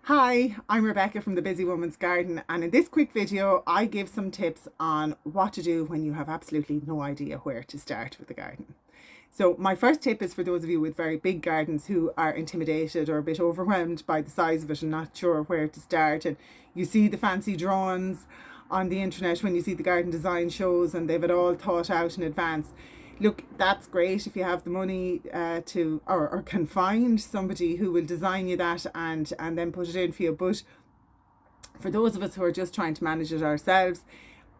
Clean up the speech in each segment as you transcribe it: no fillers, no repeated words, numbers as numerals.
Hi, I'm Rebecca from the Busy Woman's Garden, and in this quick video I give some tips on what to do when you have absolutely no idea where to start with the garden. So my first tip is for those of you with very big gardens who are intimidated or a bit overwhelmed by the size of it and not sure where to start, and you see the fancy drawings on the internet when you see the garden design shows and they've it all thought out in advance. Look, that's great if you have the money or can find somebody who will design you that and then put it in for you. But for those of us who are just trying to manage it ourselves,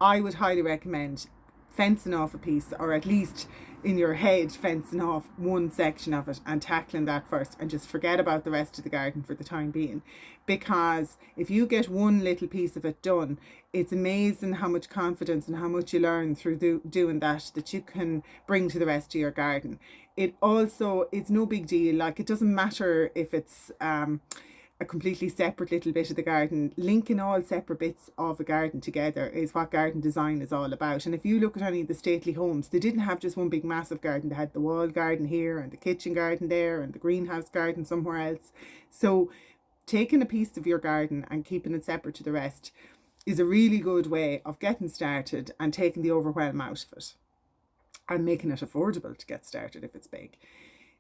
I would highly recommend fencing off a piece, or at least in your head fencing off one section of it and tackling that first, and just forget about the rest of the garden for the time being. Because if you get one little piece of it done, it's amazing how much confidence and how much you learn through doing that you can bring to the rest of your garden. It's no big deal. Like, it doesn't matter if it's a completely separate little bit of the garden. Linking all separate bits of a garden together is what garden design is all about. And if you look at any of the stately homes, they didn't have just one big massive garden. They had the wall garden here and the kitchen garden there and the greenhouse garden somewhere else. So taking a piece of your garden and keeping it separate to the rest is a really good way of getting started and taking the overwhelm out of it and making it affordable to get started if it's big.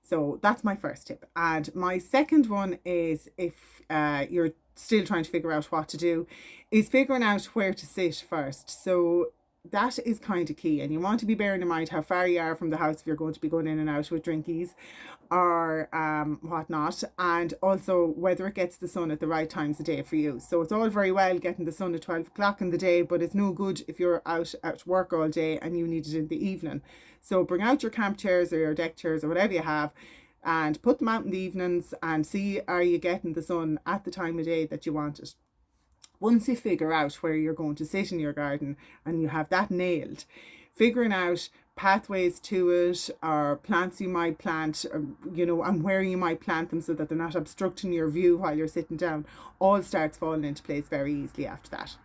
So that's my first tip. And my second one is, if you're still trying to figure out what to do, is figuring out where to sit first. So that is kind of key, and you want to be bearing in mind how far you are from the house if you're going to be going in and out with drinkies or whatnot, and also whether it gets the sun at the right times of day for you. So it's all very well getting the sun at 12 o'clock in the day, but it's no good if you're out at work all day and you need it in the evening. So bring out your camp chairs or your deck chairs or whatever you have, and put them out in the evenings and see, are you getting the sun at the time of day that you want it. Once you figure out where you're going to sit in your garden and you have that nailed, figuring out pathways to it, or plants you might plant, and where you might plant them so that they're not obstructing your view while you're sitting down, all starts falling into place very easily after that.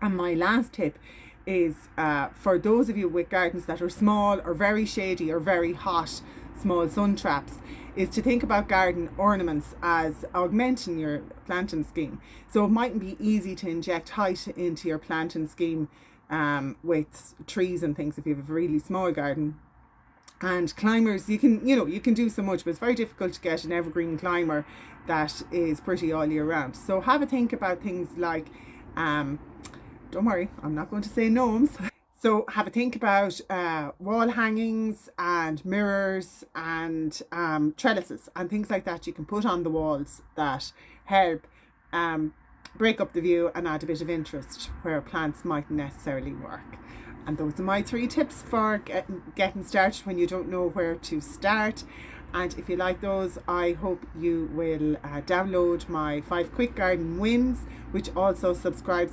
And my last tip is for those of you with gardens that are small or very shady or very hot, small sun traps, is to think about garden ornaments as augmenting your planting scheme. So it mightn't be easy to inject height into your planting scheme with trees and things if you have a really small garden. And climbers, you can do so much, but it's very difficult to get an evergreen climber that is pretty all year round. So have a think about things like don't worry, I'm not going to say gnomes. So have a think about wall hangings and mirrors and trellises and things like that you can put on the walls that help break up the view and add a bit of interest where plants mightn't necessarily work. And those are my 3 tips for getting started when you don't know where to start. And if you like those, I hope you will download my 5 quick garden wins, which also subscribes